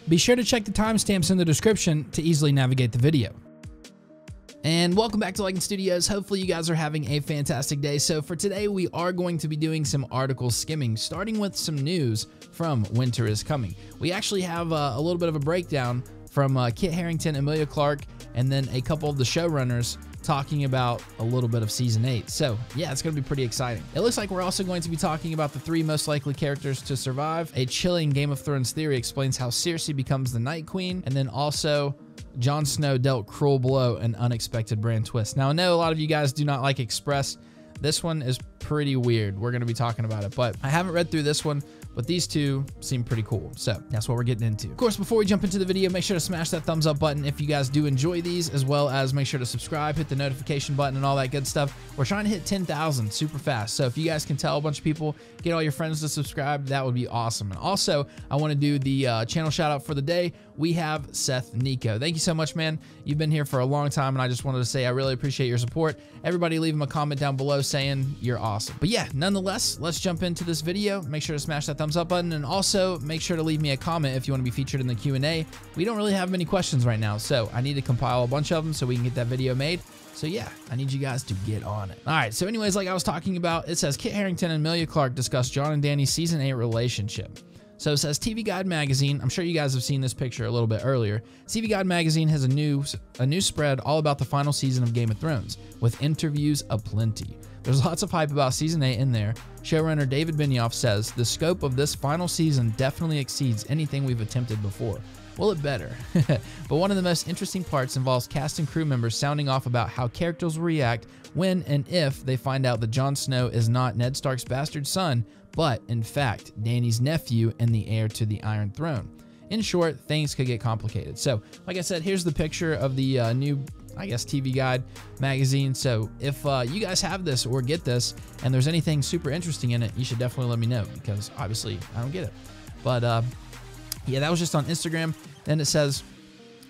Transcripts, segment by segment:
Be sure to check the timestamps in the description to easily navigate the video. And welcome back to Lycan Studios. Hopefully you guys are having a fantastic day. So for today, we are going to be doing some article skimming, starting with some news from Winter is Coming. We actually have a little bit of a breakdown from Kit Harington, Emilia Clarke, and then a couple of the showrunners talking about a little bit of Season 8. So yeah, it's going to be pretty exciting. It looks like we're also going to be talking about the 3 most likely characters to survive. A chilling Game of Thrones theory explains how Cersei becomes the Night Queen, and then also Jon Snow dealt cruel blow and unexpected Bran twist. Now, I know a lot of you guys do not like Express. This one is pretty weird. We're going to be talking about it, but I haven't read through this one, but these two seem pretty cool. So that's what we're getting into. Of course, before we jump into the video, make sure to smash that thumbs up button if you guys do enjoy these, as well as make sure to subscribe, hit the notification button and all that good stuff. We're trying to hit 10,000 super fast. So if you guys can tell a bunch of people, get all your friends to subscribe, that would be awesome. And also, I want to do the channel shout out for the day. We have Seth Nico. Thank you so much, man. You've been here for a long time, and I just wanted to say I really appreciate your support. Everybody leave him a comment down below saying you're awesome. But yeah, nonetheless, let's jump into this video. Make sure to smash that thumbs up button, and also make sure to leave me a comment if you want to be featured in the Q&A. We don't really have many questions right now, so I need to compile a bunch of them so we can get that video made. So yeah, I need you guys to get on it. All right, so anyways, like I was talking about, it says Kit Harington and Emilia Clarke discuss Jon and Dany's Season 8 relationship. So it says TV Guide Magazine. I'm sure you guys have seen this picture a little bit earlier. TV Guide Magazine has a new spread all about the final season of Game of Thrones, with interviews aplenty. There's lots of hype about Season 8 in there. Showrunner David Benioff says, the scope of this final season definitely exceeds anything we've attempted before. Well, it better. But one of the most interesting parts involves cast and crew members sounding off about how characters will react when and if they find out that Jon Snow is not Ned Stark's bastard son, but in fact, Dany's nephew and the heir to the Iron Throne. In short, things could get complicated. So, like I said, here's the picture of the new, I guess, TV Guide magazine. So if you guys have this or get this and there's anything super interesting in it, you should definitely let me know, because obviously I don't get it. But yeah, that was just on Instagram. Then it says,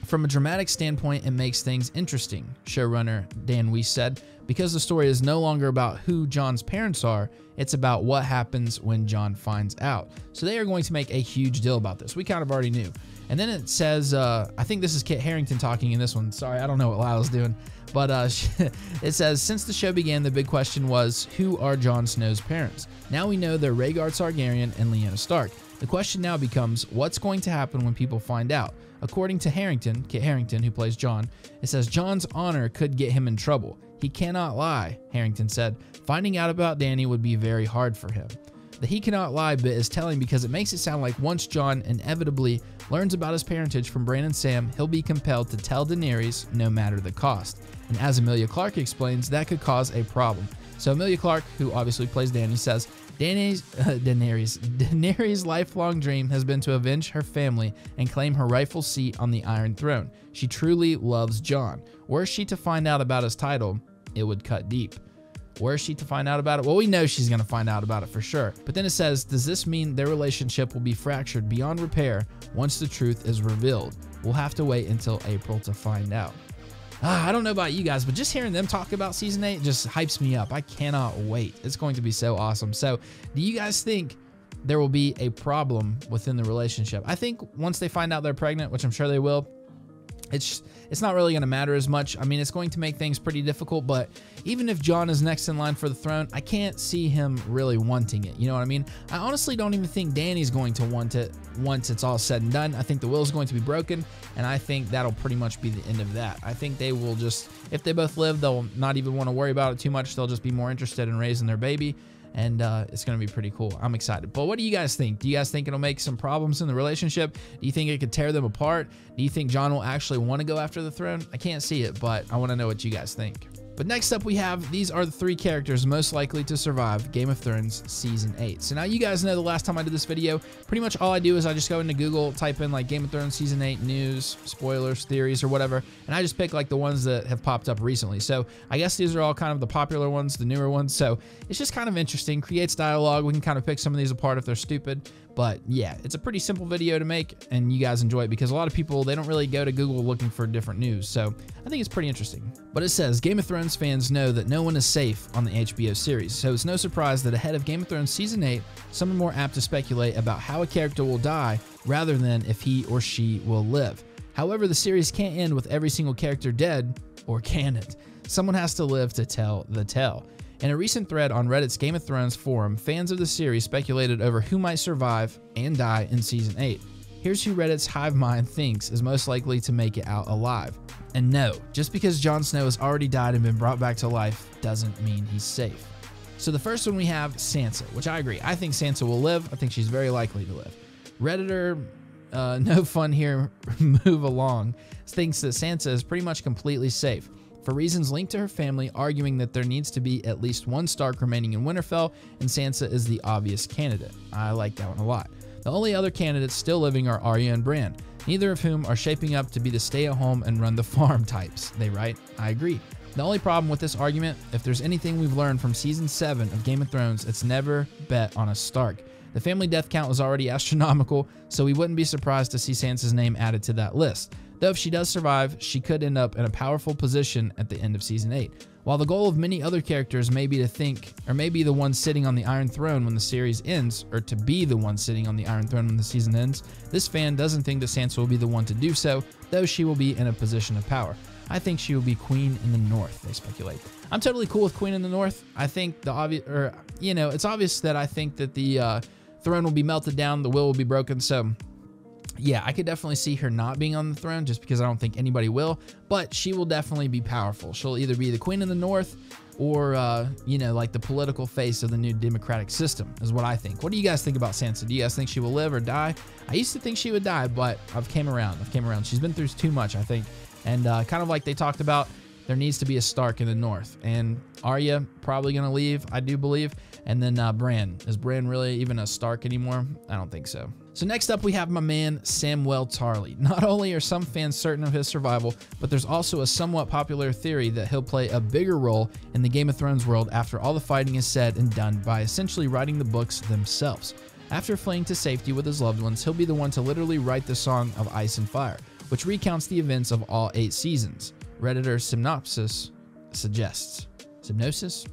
from a dramatic standpoint, it makes things interesting, showrunner Dan Weiss said, because the story is no longer about who Jon's parents are, it's about what happens when Jon finds out. So they are going to make a huge deal about this. We kind of already knew. And then it says, I think this is Kit Harington talking in this one. Sorry, I don't know what Lila's doing. But it says, since the show began, the big question was, who are Jon Snow's parents? Now we know they're Rhaegar Targaryen and Lyanna Stark. The question now becomes, what's going to happen when people find out? According to Harington, Kit Harington, who plays Jon, it says Jon's honor could get him in trouble. He cannot lie, Harington said. Finding out about Dany would be very hard for him. The he cannot lie bit is telling because it makes it sound like once Jon inevitably learns about his parentage from Bran and Sam, he'll be compelled to tell Daenerys no matter the cost. And as Emilia Clarke explains, that could cause a problem. So Emilia Clarke, who obviously plays Dany, says, Daenerys' lifelong dream has been to avenge her family and claim her rightful seat on the Iron Throne. She truly loves Jon. Were she to find out about his title, it would cut deep. Were she to find out about it? Well, we know she's going to find out about it for sure. But then it says, does this mean their relationship will be fractured beyond repair once the truth is revealed? We'll have to wait until April to find out. I don't know about you guys, but just hearing them talk about Season 8 just hypes me up. I cannot wait. It's going to be so awesome. So do you guys think there will be a problem within the relationship? I think once they find out they're pregnant, which I'm sure they will, it's not really going to matter as much. I mean, it's going to make things pretty difficult, but even if Jon is next in line for the throne, I can't see him really wanting it. You know what I mean? I honestly don't even think Dany's going to want it once it's all said and done. I think the will is going to be broken, and I think that'll pretty much be the end of that. I think they will just, if they both live, they'll not even want to worry about it too much. They'll just be more interested in raising their baby. And it's going to be pretty cool. I'm excited. But what do you guys think? Do you guys think it'll make some problems in the relationship? Do you think it could tear them apart? Do you think Jon will actually want to go after the throne? I can't see it, but I want to know what you guys think. But next up we have, these are the 3 characters most likely to survive Game of Thrones Season 8. So now you guys know the last time I did this video, pretty much all I do is I just go into Google, type in like Game of Thrones Season 8 news, spoilers, theories, or whatever, and I just pick like the ones that have popped up recently. So I guess these are all kind of the popular ones, the newer ones, so it's just kind of interesting, creates dialogue. We can kind of pick some of these apart if they're stupid, But yeah, it's a pretty simple video to make, and you guys enjoy it because a lot of people, they don't really go to Google looking for different news. So I think it's pretty interesting. But it says, Game of Thrones fans know that no one is safe on the HBO series, so it's no surprise that ahead of Game of Thrones Season 8, some are more apt to speculate about how a character will die rather than if he or she will live. However, the series can't end with every single character dead, or can it? Someone has to live to tell the tale. In a recent thread on Reddit's Game of Thrones forum, fans of the series speculated over who might survive and die in Season 8. Here's who Reddit's hive mind thinks is most likely to make it out alive. And no, just because Jon Snow has already died and been brought back to life doesn't mean he's safe. So the first one we have Sansa, which I agree. I think Sansa will live. I think she's very likely to live. Redditor, no fun here, move along, thinks that Sansa is pretty much completely safe, for reasons linked to her family, arguing that there needs to be at least one Stark remaining in Winterfell, and Sansa is the obvious candidate. I like that one a lot. The only other candidates still living are Arya and Bran, neither of whom are shaping up to be the stay-at-home and run the farm types. They write, I agree. The only problem with this argument, if there's anything we've learned from Season 7 of Game of Thrones, it's never bet on a Stark. The family death count was already astronomical, so we wouldn't be surprised to see Sansa's name added to that list. Though if she does survive, she could end up in a powerful position at the end of Season 8. While the goal of many other characters may be to think, or may be the one sitting on the Iron Throne when the series ends, or to be the one sitting on the Iron Throne when the season ends, this fan doesn't think that Sansa will be the one to do so, though she will be in a position of power. I think she will be Queen in the North, they speculate. I'm totally cool with Queen in the North. I think the obvious, or, you know, it's obvious that I think that the throne will be melted down, the will be broken, so yeah, I could definitely see her not being on the throne just because I don't think anybody will, but she will definitely be powerful. She'll either be the Queen in the North or, you know, like the political face of the new democratic system is what I think. What do you guys think about Sansa? Do you guys think she will live or die? I used to think she would die, but I've came around. She's been through too much, I think. And kind of like they talked about, there needs to be a Stark in the North. And Arya probably going to leave, I do believe. And then Bran. Is Bran really even a Stark anymore? I don't think so. So next up, we have my man, Samwell Tarly. Not only are some fans certain of his survival, but there's also a somewhat popular theory that he'll play a bigger role in the Game of Thrones world after all the fighting is said and done by essentially writing the books themselves. After fleeing to safety with his loved ones, he'll be the one to literally write the Song of Ice and Fire, which recounts the events of all 8 seasons. Redditor Synopsis suggests. Synopsis,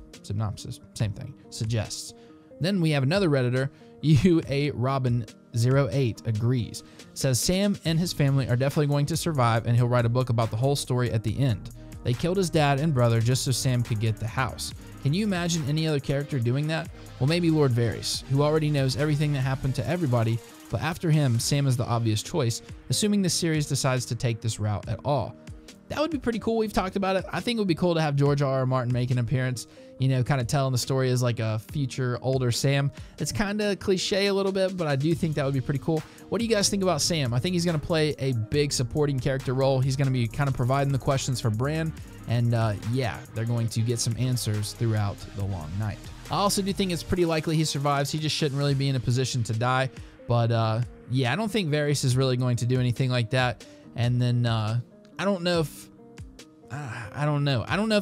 same thing, suggests. Then we have another Redditor, UA Robin 08 agrees. Says Sam and his family are definitely going to survive and he'll write a book about the whole story at the end. They killed his dad and brother just so Sam could get the house. Can you imagine any other character doing that? Well, maybe Lord Varys, who already knows everything that happened to everybody, but after him, Sam is the obvious choice, assuming the series decides to take this route at all. That would be pretty cool. We've talked about it. I think it would be cool to have George R.R. Martin make an appearance, you know, kind of telling the story as like a future older Sam. It's kind of cliche a little bit, but I do think that would be pretty cool. What do you guys think about Sam? I think he's going to play a big supporting character role. He's going to be kind of providing the questions for Bran, and yeah, they're going to get some answers throughout the long night. I also do think it's pretty likely he survives. He just shouldn't really be in a position to die, but yeah, I don't think Varys is really going to do anything like that. And then I don't know if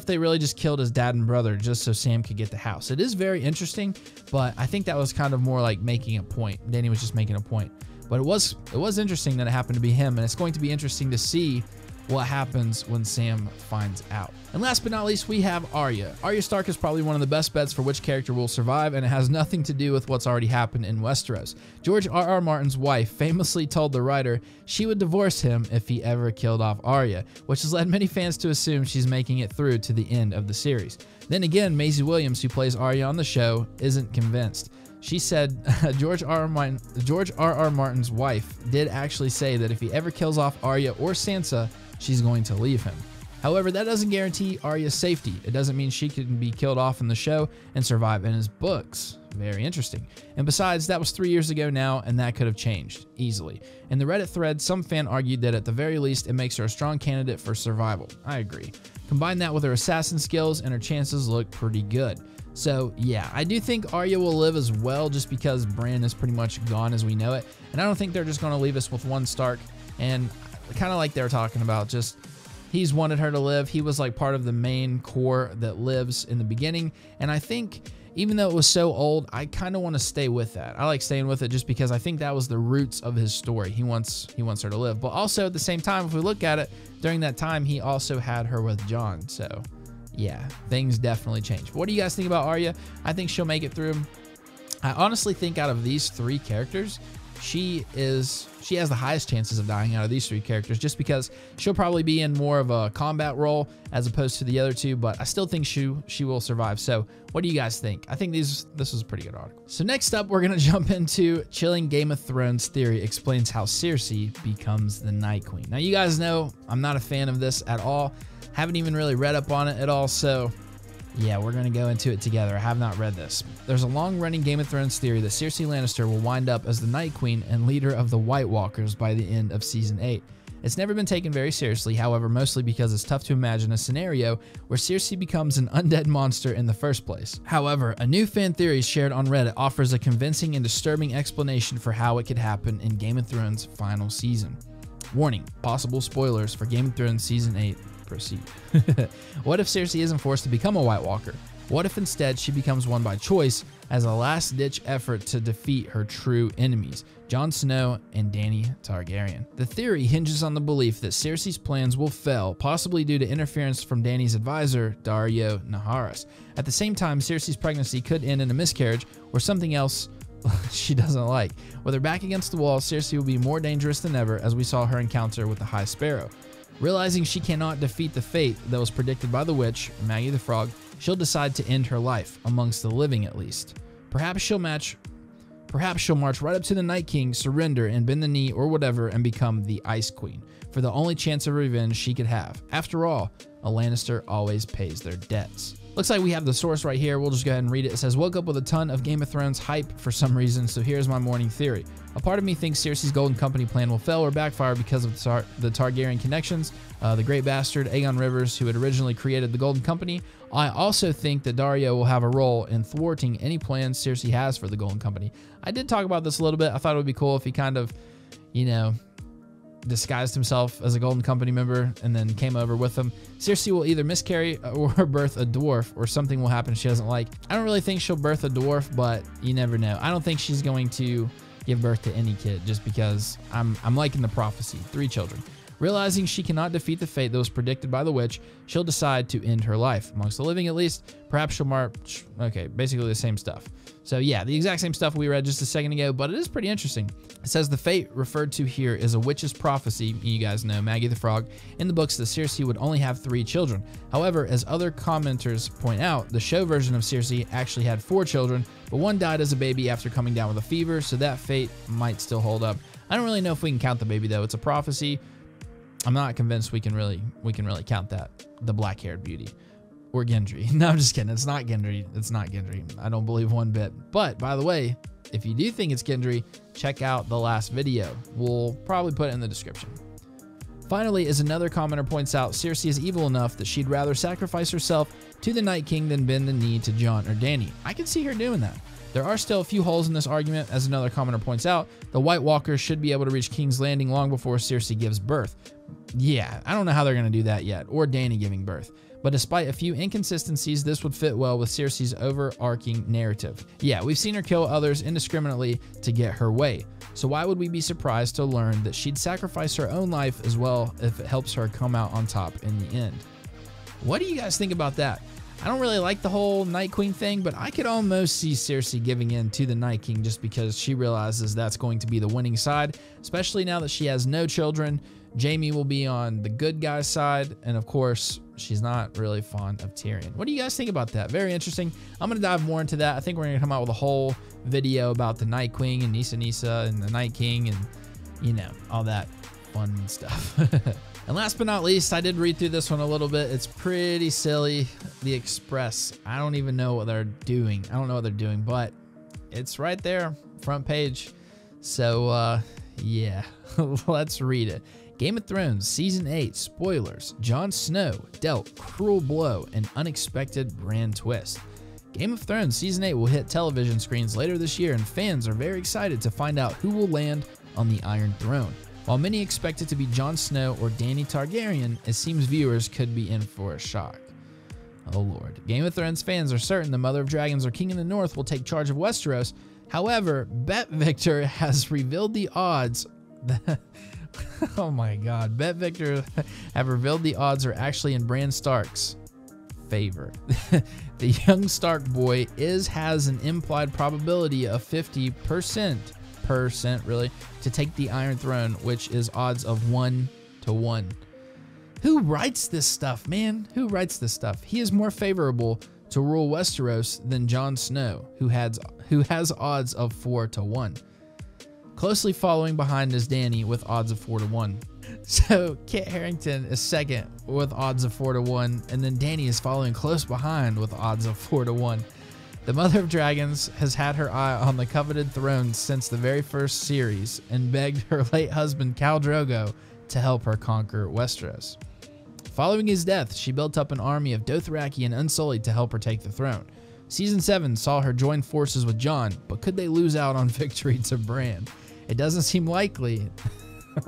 they really just killed his dad and brother just so Sam could get the house. It is very interesting, but I think that was kind of more like making a point. Dany was just making a point. But it was interesting that it happened to be him, and it's going to be interesting to see what happens when Sam finds out. And last but not least, we have Arya. Arya Stark is probably one of the best bets for which character will survive, and it has nothing to do with what's already happened in Westeros. George R.R. Martin's wife famously told the writer she would divorce him if he ever killed off Arya, which has led many fans to assume she's making it through to the end of the series. Then again, Maisie Williams, who plays Arya on the show, isn't convinced. She said George R.R. Martin's wife did actually say that if he ever kills off Arya or Sansa, she's going to leave him. However, that doesn't guarantee Arya's safety. It doesn't mean she can be killed off in the show and survive in his books. Very interesting. And besides, that was 3 years ago now, and that could have changed easily. In the Reddit thread, some fan argued that at the very least, it makes her a strong candidate for survival. I agree. Combine that with her assassin skills, and her chances look pretty good. So yeah, I do think Arya will live as well, just because Bran is pretty much gone as we know it. And I don't think they're just going to leave us with one Stark. And kind of like they were talking about, just he's wanted her to live. He was like part of the main core that lives in the beginning. And I think, even though it was so old, I kind of want to stay with that. I like staying with it just because I think that was the roots of his story. He wants her to live. But also at the same time, if we look at it, during that time, he also had her with Jon. So yeah, things definitely changed. But what do you guys think about Arya? I think she'll make it through. I honestly think out of these 3 characters, she has the highest chances of dying out of these 3 characters, just because she'll probably be in more of a combat role as opposed to the other 2, but I still think she will survive. So what do you guys think? I think this was a pretty good article. So next up, we're gonna jump into Chilling Game of Thrones Theory explains how Cersei becomes the Night Queen. Now you guys know I'm not a fan of this at all. Haven't even really read up on it at all, so yeah, we're going to go into it together. I have not read this. There's a long-running Game of Thrones theory that Cersei Lannister will wind up as the Night Queen and leader of the White Walkers by the end of Season 8. It's never been taken very seriously, however, mostly because it's tough to imagine a scenario where Cersei becomes an undead monster in the first place. However, a new fan theory shared on Reddit offers a convincing and disturbing explanation for how it could happen in Game of Thrones' final season. Warning, possible spoilers for Game of Thrones Season 8. Proceed. What if Cersei isn't forced to become a White Walker? What if instead she becomes one by choice as a last-ditch effort to defeat her true enemies, Jon Snow and Dany Targaryen? The theory hinges on the belief that Cersei's plans will fail, possibly due to interference from Dany's advisor, Daario Naharis. At the same time, Cersei's pregnancy could end in a miscarriage or something else she doesn't like. With her back against the wall, Cersei will be more dangerous than ever, as we saw her encounter with the High Sparrow. Realizing she cannot defeat the fate that was predicted by the witch, Maggie the Frog, she'll decide to end her life, amongst the living at least. Perhaps she'll march right up to the Night King, surrender and bend the knee or whatever, and become the Ice Queen, for the only chance of revenge she could have. After all, a Lannister always pays their debts. Looks like we have the source right here. We'll just go ahead and read it. It says, woke up with a ton of Game of Thrones hype for some reason, so here's my morning theory. A part of me thinks Cersei's Golden Company plan will fail or backfire because of the Targaryen connections, the great bastard Aegon Rivers, who had originally created the Golden Company. I also think that Daario will have a role in thwarting any plans Cersei has for the Golden Company. I did talk about this a little bit. I thought it would be cool if he kind of, you know, disguised himself as a Golden Company member and then came over with them. Cersei will either miscarry or birth a dwarf, or something will happen she doesn't like. I don't really think she'll birth a dwarf, but you never know. I don't think she's going to give birth to any kid, just because I'm liking the prophecy. 3 children. Realizing she cannot defeat the fate that was predicted by the witch, she'll decide to end her life. Amongst the living at least, perhaps she'll march. Okay, basically the same stuff. So yeah, the exact same stuff we read just a second ago, but it is pretty interesting. It says the fate referred to here is a witch's prophecy, you guys know, Maggie the Frog, in the books that Cersei would only have 3 children. However, as other commenters point out, the show version of Cersei actually had 4 children, but one died as a baby after coming down with a fever, so that fate might still hold up. I don't really know if we can count the baby though. It's a prophecy. I'm not convinced we can really count that. The black-haired beauty. Or Gendry. No, I'm just kidding. It's not Gendry. It's not Gendry. I don't believe one bit. But, by the way, if you do think it's Gendry, check out the last video. We'll probably put it in the description. Finally, as another commenter points out, Cersei is evil enough that she'd rather sacrifice herself to the Night King than bend the knee to Jon or Dany. I can see her doing that. There are still a few holes in this argument, as another commenter points out. The White Walkers should be able to reach King's Landing long before Cersei gives birth. Yeah, I don't know how they're going to do that yet, or Dany giving birth. But despite a few inconsistencies, this would fit well with Cersei's overarching narrative. Yeah, we've seen her kill others indiscriminately to get her way. So why would we be surprised to learn that she'd sacrifice her own life as well if it helps her come out on top in the end? What do you guys think about that? I don't really like the whole Night Queen thing, but I could almost see Cersei giving in to the Night King just because she realizes that's going to be the winning side, especially now that she has no children. Jaime will be on the good guy's side, and of course, she's not really fond of Tyrion. What do you guys think about that? Very interesting. I'm going to dive more into that. I think we're going to come out with a whole video about the Night Queen and Nissa and the Night King and, you know, all that fun stuff. And last but not least, I did read through this one a little bit. It's pretty silly. The Express. I don't even know what they're doing. I don't know what they're doing, but it's right there, front page. So, yeah, let's read it. Game of Thrones Season 8 spoilers. Jon Snow dealt cruel blow and unexpected Bran twist. Game of Thrones Season 8 will hit television screens later this year, and fans are very excited to find out who will land on the Iron Throne. While many expect it to be Jon Snow or Dany Targaryen, it seems viewers could be in for a shock. Oh Lord. Game of Thrones fans are certain the Mother of Dragons or King in the North will take charge of Westeros. However, Bet Victor has revealed the odds. Oh my God. Bet Victor have revealed the odds are actually in Bran Stark's favor. The young Stark boy has an implied probability of 50% really to take the Iron Throne, which is odds of 1 to 1. Who writes this stuff, man? Who writes this stuff? He is more favorable to rule Westeros than Jon Snow, who has odds of 4 to 1. Closely following behind is Dany with odds of 4 to 1. So Kit Harington is second with odds of 4 to 1, and then Dany is following close behind with odds of 4 to 1. The Mother of Dragons has had her eye on the coveted throne since the very first series and begged her late husband Khal Drogo to help her conquer Westeros. Following his death, she built up an army of Dothraki and Unsullied to help her take the throne. Season 7 saw her join forces with Jon, but could they lose out on victory to Bran? It doesn't seem likely.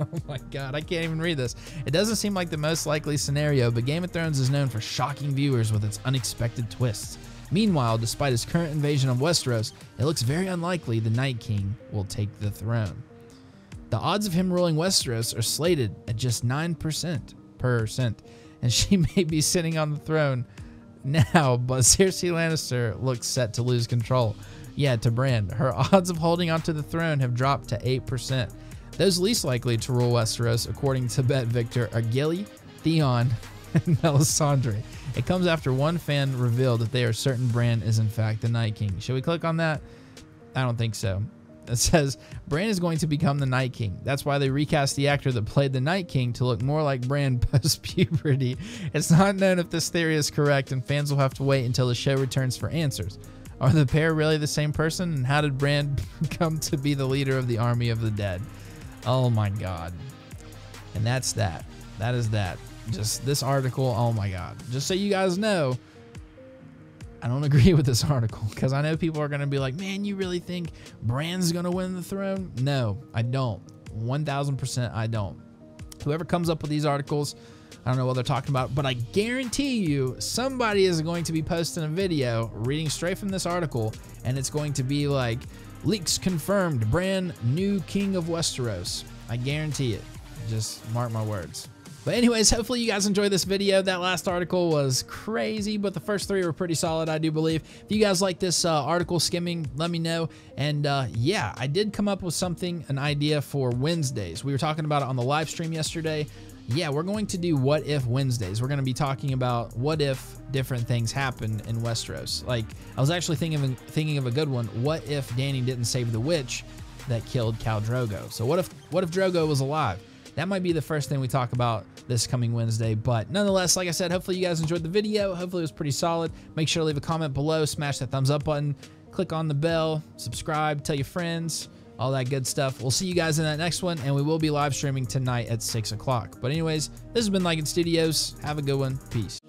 Oh my God, I can't even read this. It doesn't seem like the most likely scenario, but Game of Thrones is known for shocking viewers with its unexpected twists. Meanwhile, despite his current invasion of Westeros, it looks very unlikely the Night King will take the throne. The odds of him ruling Westeros are slated at just 9%, and she may be sitting on the throne now, but Cersei Lannister looks set to lose control. Yeah, to Bran. Her odds of holding onto the throne have dropped to 8%. Those least likely to rule Westeros, according to Bet Victor, are Gilly, Theon, and Melisandre. It comes after one fan revealed that they are certain Bran is in fact the Night King. Should we click on that? I don't think so. It says, Bran is going to become the Night King. That's why they recast the actor that played the Night King to look more like Bran post-puberty. It's not known if this theory is correct, and fans will have to wait until the show returns for answers. Are the pair really the same person? And how did Bran come to be the leader of the army of the dead? Oh my God. And that's that. That is that. Just this article, oh my God. Just so you guys know, I don't agree with this article, because I know people are going to be like, man, you really think Bran's going to win the throne? No, I don't. 1000% I don't. Whoever comes up with these articles, I don't know what they're talking about, but I guarantee you somebody is going to be posting a video reading straight from this article, and it's going to be like, leaks confirmed, Bran, new king of Westeros. I guarantee it. Just mark my words. But anyways, hopefully you guys enjoyed this video. That last article was crazy, but the first three were pretty solid, I do believe. If you guys like this article skimming, let me know. And yeah, I did come up with something, an idea for Wednesdays. We were talking about it on the live stream yesterday. Yeah, we're going to do What If Wednesdays. We're going to be talking about what if different things happen in Westeros. Like, I was actually thinking of a good one. What if Dany didn't save the witch that killed Khal Drogo? So what if Drogo was alive? That might be the first thing we talk about this coming Wednesday. But nonetheless, like I said, hopefully you guys enjoyed the video. Hopefully it was pretty solid. Make sure to leave a comment below, smash that thumbs up button, click on the bell, subscribe, tell your friends, all that good stuff. We'll see you guys in that next one, and we will be live streaming tonight at 6 o'clock. But anyways, this has been Lycan Studios. Have a good one. Peace.